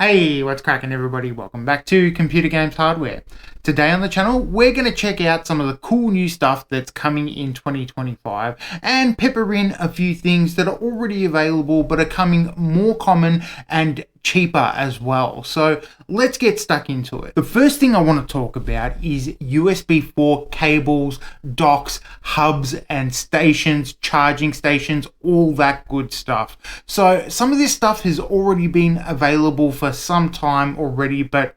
Hey, what's cracking everybody? Welcome back to Computer Games Hardware. Today on the channel, we're going to check out some of the cool new stuff that's coming in 2025 and pepper in a few things that are already available but are coming more common and cheaper as well. So let's get stuck into it. The first thing I want to talk about is USB 4 cables, docks, hubs and stations, charging stations, all that good stuff. So some of this stuff has already been available for some time already, but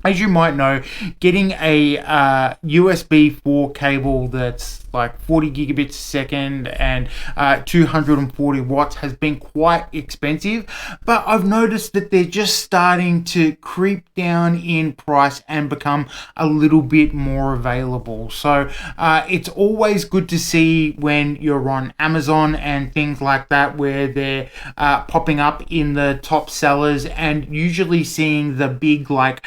as you might know, getting a USB 4 cable that's like 40 gigabits a second and 240 watts has been quite expensive, but I've noticed that they're just starting to creep down in price and become a little bit more available. So it's always good to see when you're on Amazon and things like that where they're popping up in the top sellers, and usually seeing the big like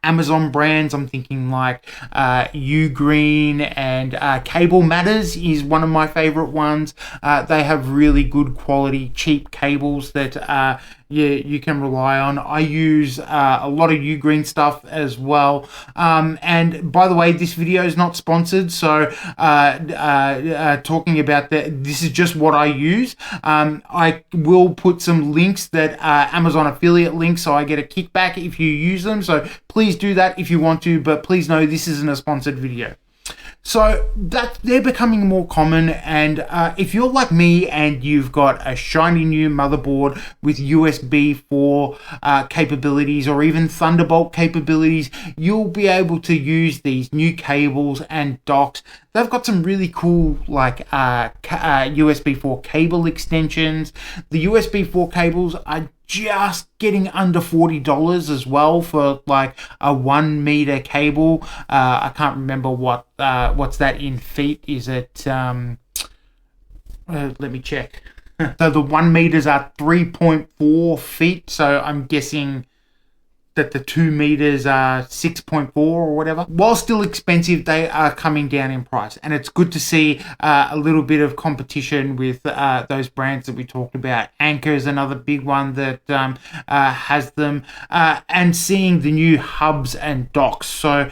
Amazon brands. I'm thinking like Ugreen and Cable Matters is one of my favorite ones. They have really good quality cheap cables that you can rely on. I use a lot of Ugreen stuff as well. And by the way, this video is not sponsored, so talking about that, this is just what I use. I will put some links that Amazon affiliate links, so I get a kickback if you use them. So please do that if you want to, but please know this isn't a sponsored video. So that they're becoming more common, and if you're like me and you've got a shiny new motherboard with USB 4 capabilities or even Thunderbolt capabilities, you'll be able to use these new cables and docks. They've got some really cool like USB 4 cable extensions. The USB 4 cables are just getting under $40 as well for like a 1 meter cable. I can't remember what's that in feet. Is it let me check. So the 1 meters are 3.4 feet, so I'm guessing that the 2 meters are 6.4 or whatever. While still expensive, they are coming down in price, and it's good to see a little bit of competition with those brands that we talked about. Anchor is another big one that has them, and seeing the new hubs and docks. So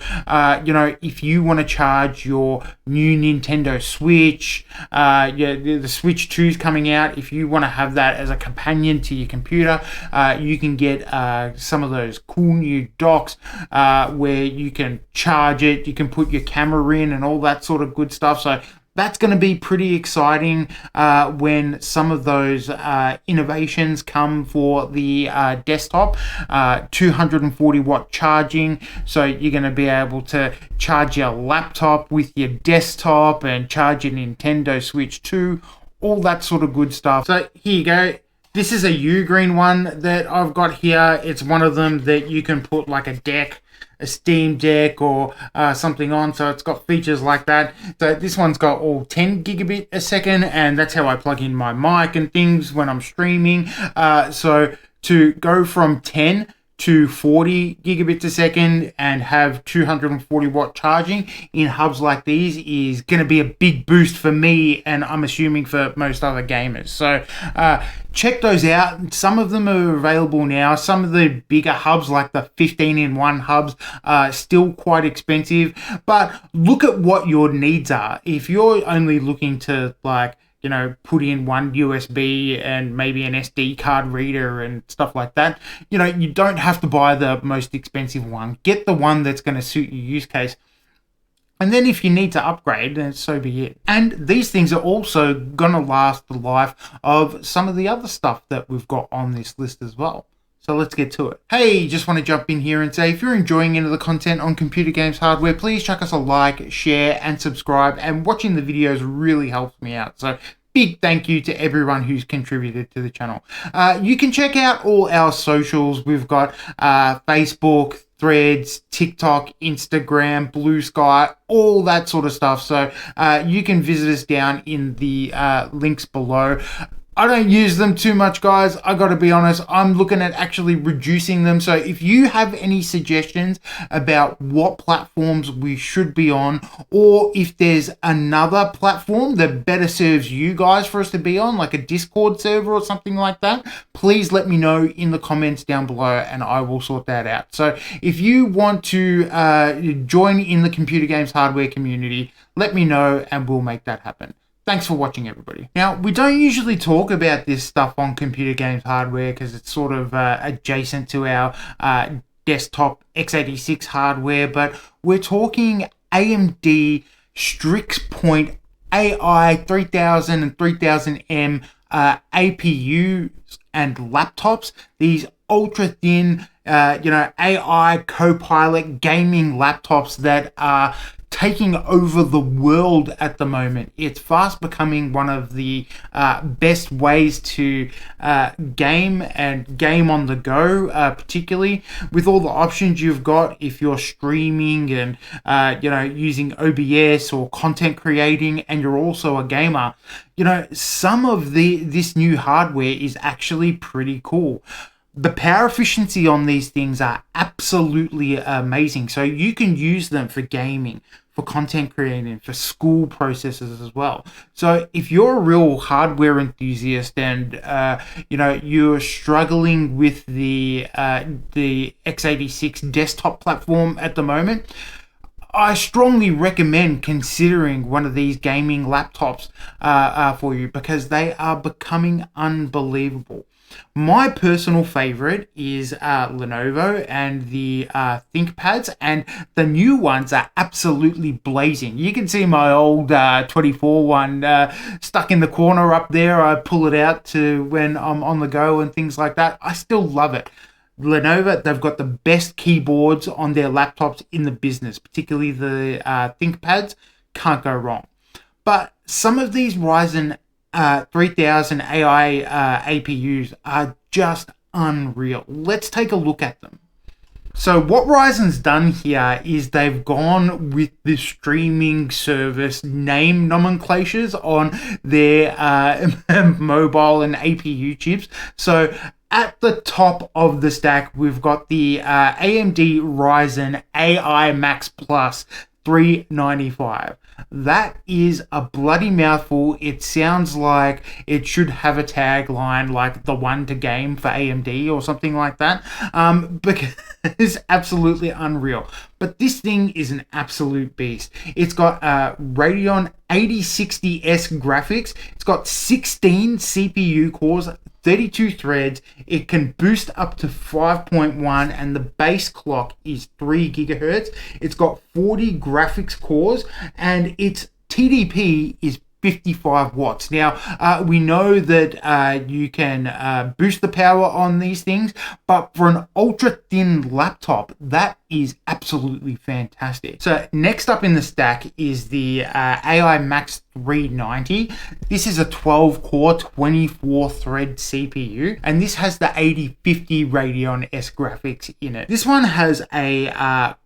you know, if you want to charge your new Nintendo Switch, the Switch 2 is coming out. If you want to have that as a companion to your computer, you can get some of those cool new docks where you can charge it, you can put your camera in and all that sort of good stuff. So that's going to be pretty exciting when some of those innovations come for the desktop. 240 watt charging, so you're going to be able to charge your laptop with your desktop and charge your Nintendo Switch 2, all that sort of good stuff. So here you go. This is a Ugreen one that I've got here. It's one of them that you can put like a deck, a Steam Deck or something on, so it's got features like that. So this one's got all 10 gigabit a second, and that's how I plug in my mic and things when I'm streaming. So to go from 10 to 40 gigabits a second and have 240 watt charging in hubs like these is going to be a big boost for me, and I'm assuming for most other gamers. So check those out. Some of them are available now. Some of the bigger hubs, like the 15-in-1 hubs, are still quite expensive, but look at what your needs are. If you're only looking to like, you know, put in one USB and maybe an SD card reader and stuff like that, you know, you don't have to buy the most expensive one. Get the one that's going to suit your use case. And then if you need to upgrade, then so be it. And these things are also going to last the life of some of the other stuff that we've got on this list as well. So let's get to it. Hey, just want to jump in here and say, if you're enjoying any of the content on Computer Games Hardware, please chuck us a like, share, and subscribe. And watching the videos really helps me out. So big thank you to everyone who's contributed to the channel. You can check out all our socials. We've got Facebook, Threads, TikTok, Instagram, Blue Sky, all that sort of stuff. So you can visit us down in the links below. I don't use them too much, guys. I gotta be honest. I'm looking at actually reducing them. So if you have any suggestions about what platforms we should be on, or if there's another platform that better serves you guys for us to be on, like a Discord server or something like that, please let me know in the comments down below and I will sort that out. So if you want to join in the computer games hardware community, let me know and we'll make that happen. Thanks for watching, everybody. Now, we don't usually talk about this stuff on computer games hardware because it's sort of adjacent to our desktop x86 hardware, but we're talking AMD Strix Point AI 3000 and 3000M APUs and laptops. These ultra thin, AI Copilot gaming laptops that are taking over the world at the moment. It's fast becoming one of the best ways to game and game on the go, particularly with all the options you've got if you're streaming and using OBS or content creating, and you're also a gamer. Some of this new hardware is actually pretty cool. The power efficiency on these things are absolutely amazing. So you can use them for gaming, for content creating, for school processes as well. So if you're a real hardware enthusiast and you're struggling with the x86 desktop platform at the moment, I strongly recommend considering one of these gaming laptops for you, because they are becoming unbelievable. My personal favorite is Lenovo and the ThinkPads, and the new ones are absolutely blazing. You can see my old 24 one stuck in the corner up there. I pull it out to when I'm on the go and things like that. I still love it. Lenovo, they've got the best keyboards on their laptops in the business, particularly the ThinkPads. Can't go wrong. But some of these RYZEN 3000 AI APUs are just unreal. Let's take a look at them. So what Ryzen's done here is they've gone with the streaming service name nomenclatures on their mobile and APU chips. So at the top of the stack, we've got the AMD Ryzen AI Max Plus 395. That is a bloody mouthful. It sounds like it should have a tagline like the one to game for AMD or something like that, because it's absolutely unreal. But this thing is an absolute beast. It's got Radeon 8060S graphics. It's got 16 CPU cores, 32 threads. It can boost up to 5.1, and the base clock is 3 gigahertz. It's got 40 graphics cores, and its TDP is 55 watts. Now, we know that you can boost the power on these things, but for an ultra thin laptop, that is absolutely fantastic. So next up in the stack is the AI Max 390. This is a 12 core 24 thread CPU, and this has the 8050 Radeon S graphics in it. This one has a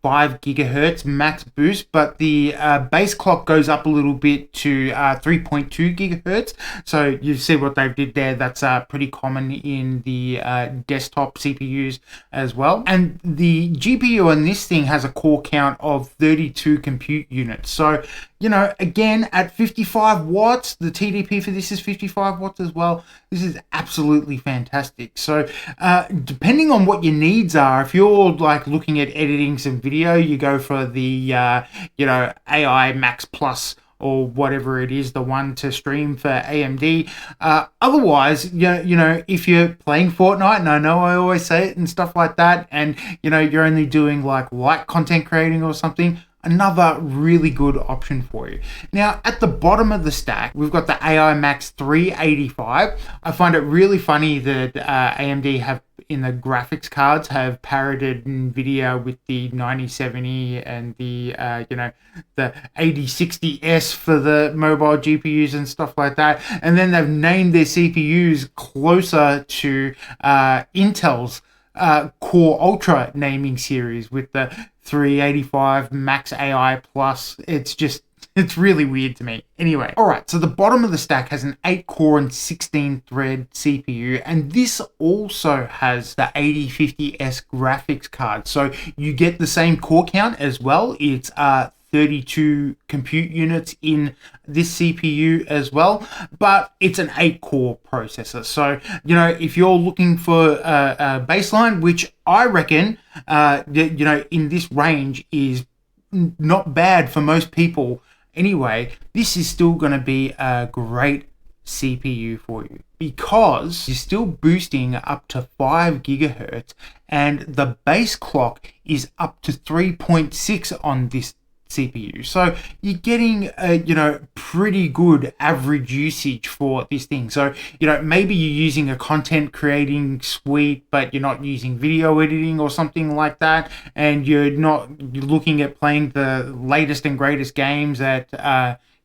5 gigahertz max boost, but the base clock goes up a little bit to 3.2 gigahertz. So you see what they did there. That's pretty common in the desktop CPUs as well. And the GPU on this thing has a core count of 32 compute units. So, again, at 55 watts, the TDP for this is 55 watts as well. This is absolutely fantastic. So, depending on what your needs are, if you're like looking at editing some video, you go for the, AI Max Plus or whatever it is, the one to stream for AMD. Otherwise, if you're playing Fortnite, and I know I always say it and stuff like that, and you're only doing like light content creating or something, another really good option for you. Now, at the bottom of the stack, we've got the AI Max 385. I find it really funny that AMD have, in the graphics cards, have parroted NVIDIA with the 9070 and the the 8060S for the mobile GPUs and stuff like that, and then they've named their CPUs closer to Intel's Core Ultra naming series with the 385 Max AI Plus. It's just It's really weird to me. Anyway, all right, so the bottom of the stack has an 8-core and 16-thread CPU, and this also has the 8050S graphics card. So you get the same core count as well. It's 32 compute units in this CPU as well, but it's an 8-core processor. So, you know, if you're looking for a baseline, which I reckon, you know, in this range is not bad for most people anyway, this is still going to be a great CPU for you because you're still boosting up to 5 gigahertz and the base clock is up to 3.6 on this CPU. So you're getting you know, pretty good average usage for this thing. So, you know, maybe you're using a content creating suite, but you're not using video editing or something like that, and you're looking at playing the latest and greatest games at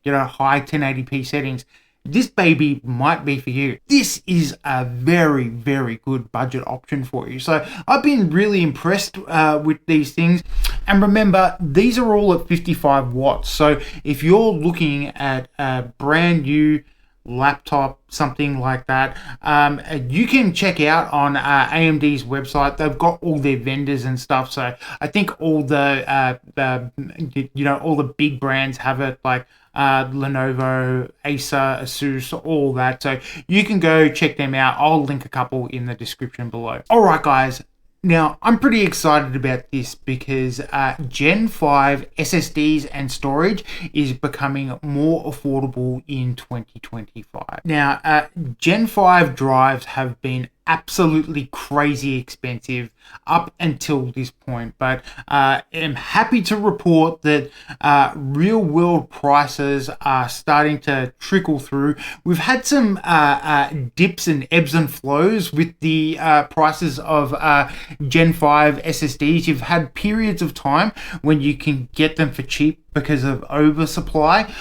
you know, high 1080p settings. This baby might be for you. This is a very, very good budget option for you. So I've been really impressed with these things. And remember, these are all at 55 watts. So if you're looking at a brand new laptop, something like that, you can check out on AMD's website. They've got all their vendors and stuff. So I think all the you know, all the big brands have it, like Lenovo, Acer, Asus, all that. So you can go check them out. I'll link a couple in the description below. All right, guys. Now, I'm pretty excited about this because Gen 5 SSDs and storage is becoming more affordable in 2025. Now, Gen 5 drives have been absolutely crazy expensive up until this point, but I'm happy to report that real world prices are starting to trickle through. We've had some dips and ebbs and flows with the prices of Gen 5 SSDs. You've had periods of time when you can get them for cheap because of oversupply,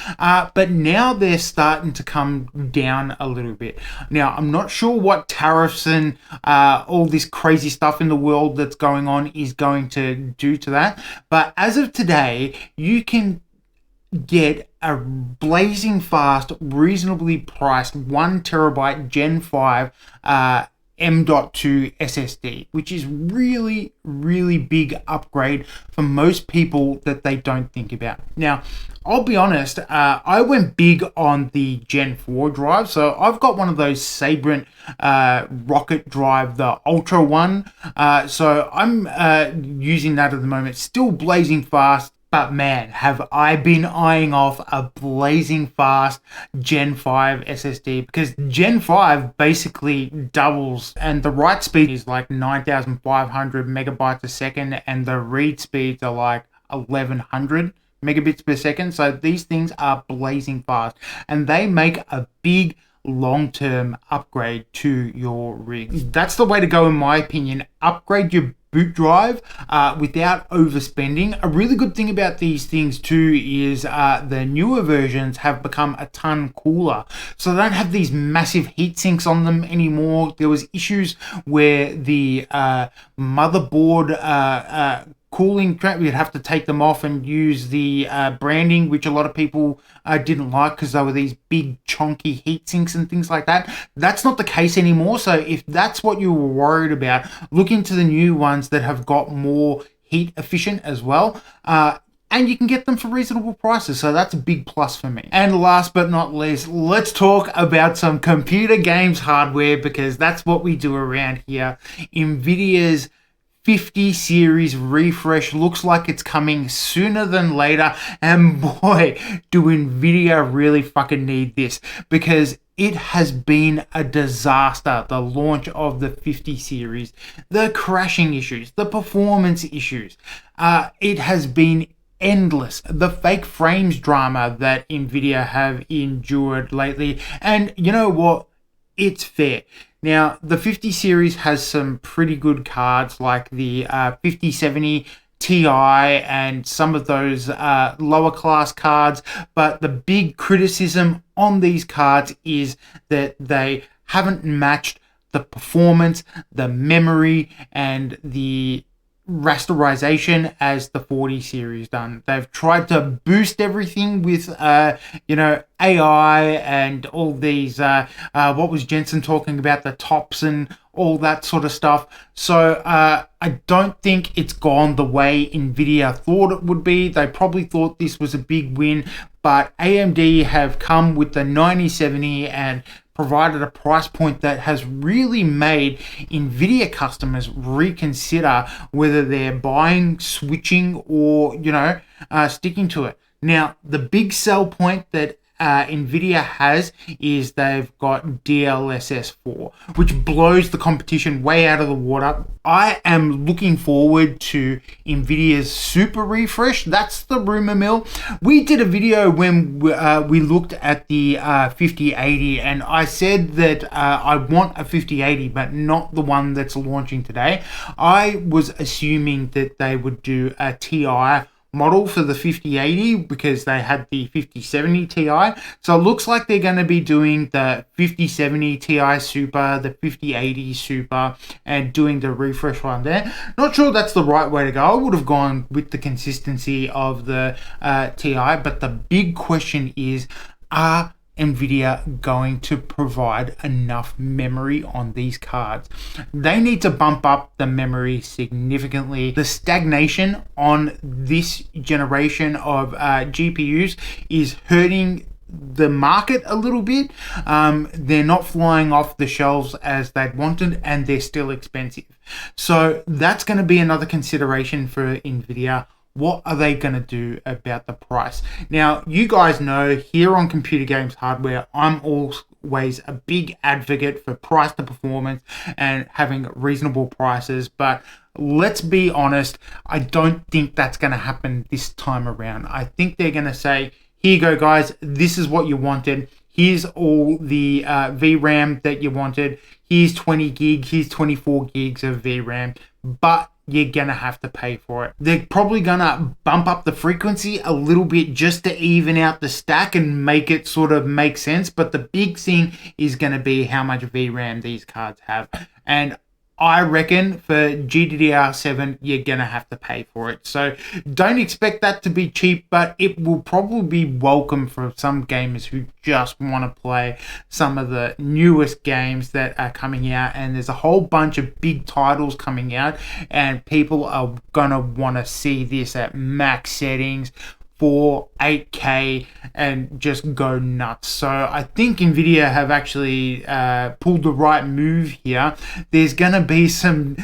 but now they're starting to come down a little bit. Now, I'm not sure what tariffs and all this crazy stuff in the world that's going on is going to do to that, but as of today, you can get a blazing fast, reasonably priced 1 terabyte Gen 5 M.2 SSD, which is really, really big upgrade for most people that they don't think about. Now, I'll be honest, I went big on the Gen 4 drive, so I've got one of those Sabrent Rocket drive, the Ultra one, so I'm using that at the moment, still blazing fast. But man, have I been eyeing off a blazing fast Gen 5 SSD, because Gen 5 basically doubles, and the write speed is like 9,500 megabytes a second and the read speeds are like 1,100 megabits per second. So these things are blazing fast and they make a big long-term upgrade to your rig. That's the way to go in my opinion. Upgrade your boot drive without overspending. A really good thing about these things too is the newer versions have become a ton cooler, so they don't have these massive heat sinks on them anymore. There was issues where the motherboard cooling trap, you'd have to take them off and use the branding, which a lot of people didn't like because they were these big chunky heat sinks and things like that. That's not the case anymore. So if that's what you were worried about, look into the new ones that have got more heat efficient as well. And you can get them for reasonable prices. So that's a big plus for me. And last but not least, let's talk about some computer games hardware, because that's what we do around here. NVIDIA's 50 series refresh looks like it's coming sooner than later, and boy, do NVIDIA really fucking need this, because it has been a disaster, the launch of the 50 series, the crashing issues, the performance issues. It has been endless. The fake frames drama that NVIDIA have endured lately, and you know what? It's fair. Now, the 50 series has some pretty good cards like the 5070 Ti and some of those lower class cards, but the big criticism on these cards is that they haven't matched the performance, the memory, and the rasterization as the 40 series done. They've tried to boost everything with AI and all these what was Jensen talking about, the tops and all that sort of stuff. So I don't think it's gone the way NVIDIA thought it would be. They probably thought this was a big win, but AMD have come with the 9070 and provided a price point that has really made NVIDIA customers reconsider whether they're buying, switching, or, sticking to it. Now, the big sell point that NVIDIA has is they've got DLSS 4, which blows the competition way out of the water. I am looking forward to NVIDIA's super refresh. That's the rumor mill. We did a video when we looked at the 5080, and I said that I want a 5080, but not the one that's launching today. I was assuming that they would do a TI model for the 5080 because they had the 5070 Ti. So it looks like they're going to be doing the 5070 Ti Super, the 5080 Super, and doing the refresh one there. Not sure that's the right way to go. I would have gone with the consistency of the Ti, but the big question is, are NVIDIA going to provide enough memory on these cards? They need to bump up the memory significantly. The stagnation on this generation of GPUs is hurting the market a little bit. They're not flying off the shelves as they'd wanted, and they're still expensive. So that's going to be another consideration for NVIDIA. What are they going to do about the price? Now, you guys know here on Computer Games Hardware, I'm always a big advocate for price to performance and having reasonable prices. But let's be honest, I don't think that's going to happen this time around. I think they're going to say, here you go, guys. This is what you wanted. Here's all the VRAM that you wanted. Here's 20 gig. Here's 24 gigs of VRAM. But you're gonna have to pay for it. They're probably gonna bump up the frequency a little bit just to even out the stack and make it sort of make sense. But the big thing is gonna be how much VRAM these cards have. And I reckon for GDDR7, you're going to have to pay for it. So don't expect that to be cheap, but it will probably be welcome for some gamers who just want to play some of the newest games that are coming out. And there's a whole bunch of big titles coming out, and people are going to want to see this at max settings for 8K and just go nuts. So I think NVIDIA have actually pulled the right move here. There's gonna be some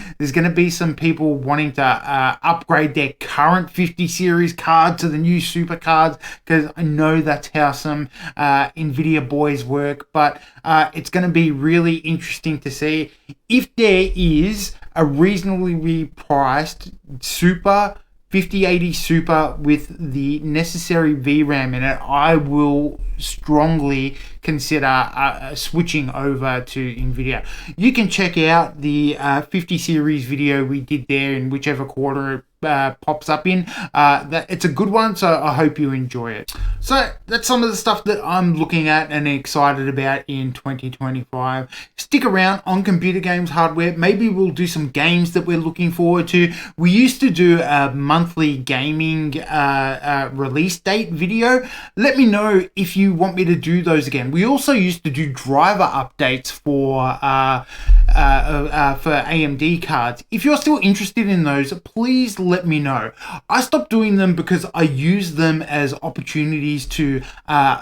people wanting to upgrade their current 50 series card to the new super cards, because I know that's how some NVIDIA boys work. But it's gonna be really interesting to see if there is a reasonably priced super 5080 Super with the necessary VRAM in it. I will strongly consider switching over to NVIDIA. You can check out the 50 series video we did there in whichever quarter it pops up in. It's a good one, so I hope you enjoy it. So that's some of the stuff that I'm looking at and excited about in 2025. Stick around on Computer Games Hardware. Maybe we'll do some games that we're looking forward to. We used to do a monthly gaming release date video. Let me know if you want me to do those again. We also used to do driver updates for AMD cards. If you're still interested in those, please let me know. I stopped doing them because I use them as opportunities to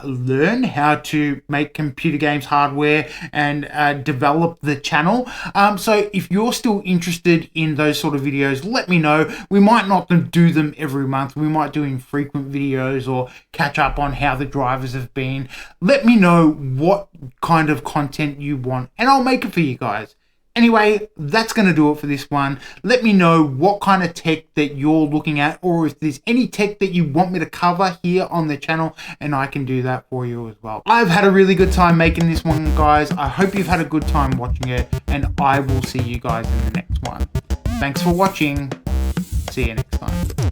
learn how to make computer games hardware and develop the channel. So if you're still interested in those sort of videos, let me know. We might not do them every month. We might do infrequent videos or catch up on how the drivers have been. Let me know what kind of content you want, and I'll make it for you guys. Anyway, that's going to do it for this one. Let me know what kind of tech that you're looking at, or if there's any tech that you want me to cover here on the channel, and I can do that for you as well. I've had a really good time making this one, guys. I hope you've had a good time watching it, and I will see you guys in the next one. Thanks for watching. See you next time.